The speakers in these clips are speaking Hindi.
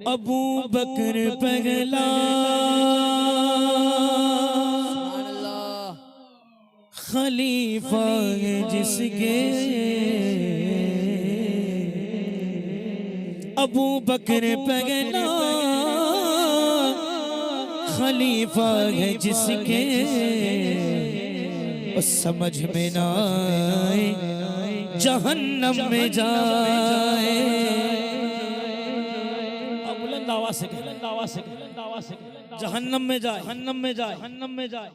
अबू बकर पगला खलीफा है जिसके, अबू बकर पगला खलीफा है जिसके, उस समझ में ना आए जहन्नम में जाए। बुलंद आवाज से जहन्नम में जाए, जहन्नम में जाए, जहन्नम में जाए।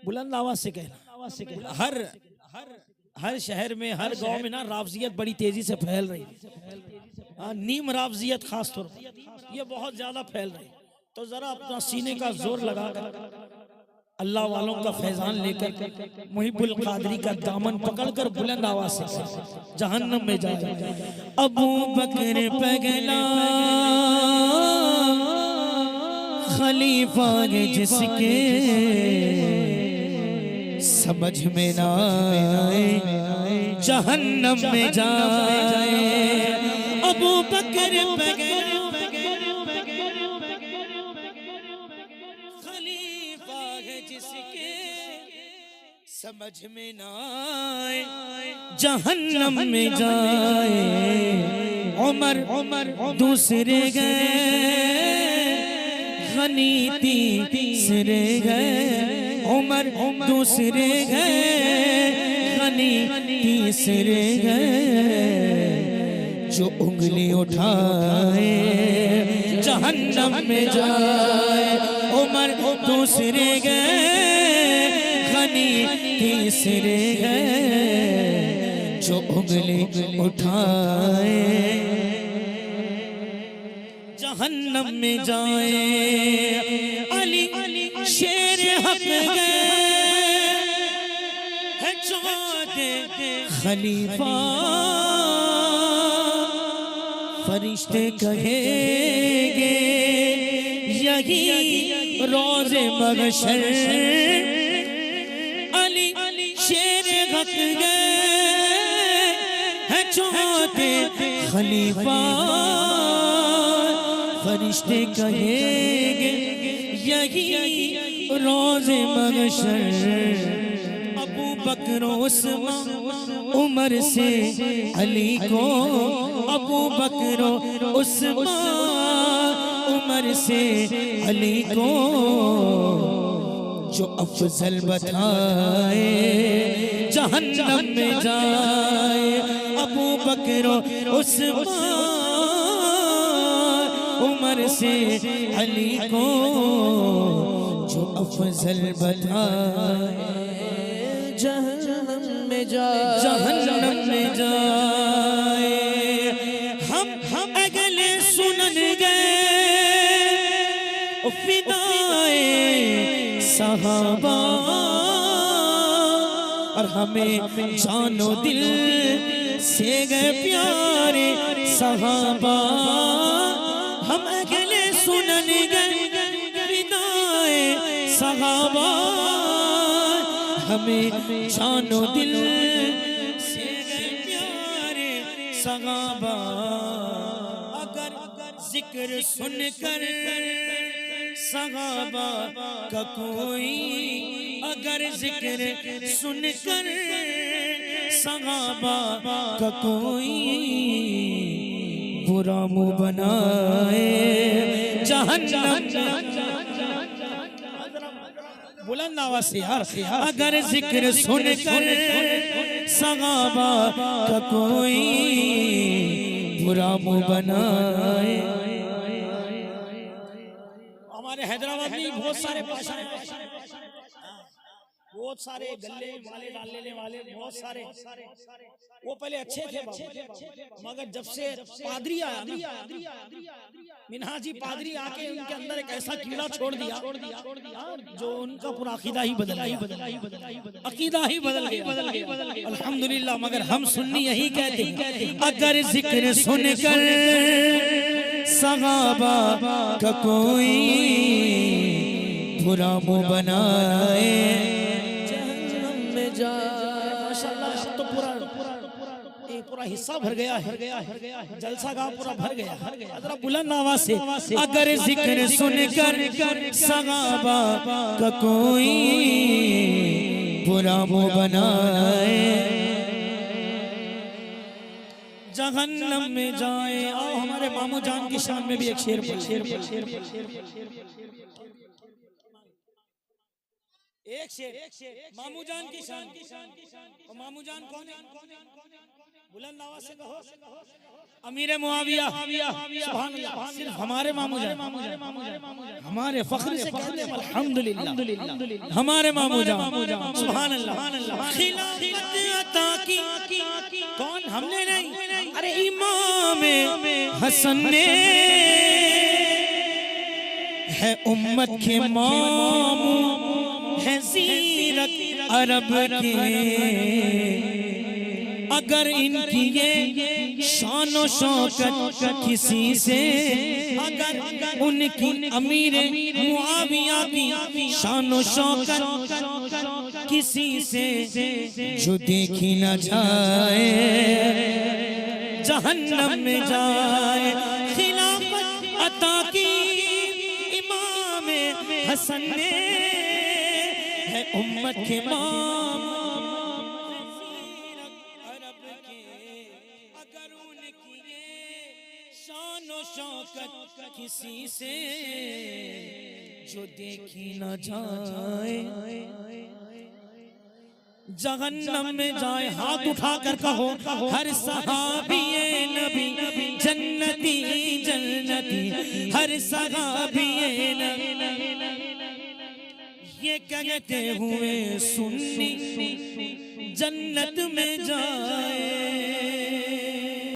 बुलंद आवाज से कहना। हर शहर में, हर गांव में ना रावजियत बड़ी तेजी से फैल रही है। नीम रावजियत खास तौर पर ये बहुत ज्यादा फैल रही है। तो जरा अपना सीने का जोर लगा कर अल्लाह वालों का फैजान लेकर मुहिब्बुल कादरी का दामन पकड़कर बुलंद आवाज से जहन्नम में जाए। अबू बकर पगला खलीफा है जिसके, समझ में ना आए जहन्नम में जाए। अबू बकर पगला खलीफा है जिसके, समझ में ना आए जहन्नम में जाए। उमर दूसरे गए गनी तीसरे गए, उमर दूसरे गए गनी तीसरे गए। जो उंगली उठाए जहन्नम में जाए। उमर दूसरे गए गनी तीसरे गए। जो उंगली उठाए जहन्नम में जाए। अली शेर हक गए है चौथे खलीफा, फरिश्ते कहेंगे यही रोज़े महशर। अली शेर हक गए है चौथे खलीफा, फरिश्ते कहेंगे यही रोज़े महशर। अबू बकर उस्मान उमर से अली को, अबू बकर उस्मान उमर से अली को। जो अफजल बताए जहन्नम में जाए। अबू बकर उस्मान उमर से अली को। जो अफजल बताए जहन्नम में जाए, जहन्नम में जाए। हम अगले सुनन गए फिदाए सहाबा, और हमें जानो दिल से गए प्यारे सहाबा। हम अगले सुनन गए विदाए सहाबा, हमें जानो दिल से गए प्यारे सहाबा। अगर जिक्र सुनकर सहाबा का कोई, अगर जिक्र सुनकर सहाबा का कोई, बुरा मुँह बनाए जहन्नम। बुलंद आवाज से यार। अगर जिक्र सुनकर सहाबा का कोई, बुरा मुँह बनाए। हमारे हैदराबाद में बहुत सारे बहुत सारे गले वाले डालने वाले बहुत सारे, वो पहले अच्छे थे मगर जब से पादरी आया मिन्हाजी पादरी आके उनके अंदर एक ऐसा कीड़ा छोड़ दिया जो उनका पूरा अकीदा ही बदल गया, अकीदा ही बदल गया। अल्हम्दुलिल्लाह। मगर हम सुन्नी यही कहते, अगर जिक्र सुनकर सहाबा का कोई, बुरा मुँह बनाए जहन्नम में जाए। माशाअल्लाह, अब तो पूरा एक पूरा हिस्सा भर गया है, जलसा गाँव पूरा भर गया। जरा बुलंद आवाज से, अगर जिक्र सुनकर सगाबा का कोई बुरा मुंह बनाए, जहन्नम में जाए। आओ हमारे मामू जान की शान में भी एक शेर एक शेर मामू जान की शान। और मामू जान कौन है? बुलंद आवाज से कहो। अमीर मुआविया सुभान अल्लाह। सिर्फ हमारे मामू जान, हमारे फख्र से कहते हैं अल्हम्दुलिल्लाह, हमारे मामू जान सुभान अल्लाह। खिलाफत अता की कौन? हमने नहीं, अरे इमाम हसन ने है उम्मत के मामू, है ज़ीरत अरब के। अगर इनकी ये शान और शौकत किसी से, अगर उनकी अमीर मुआविया की शान और शौकत किसी से जो देखी न जाए, जहन्नम में जाए। खिलाफत अता की इमाम हसन ने है उम्मत के माम, अरब के। अगर उनकी ये शान और शौकत किसी से जो देखी न जाए, जहन्नम में जाए। हाथ उठाकर कहो हर सहाबी नबी जन्नती जन्नती, हर सहाबी नबी ये कहते हुए सुन्नी जन्नत में जाए।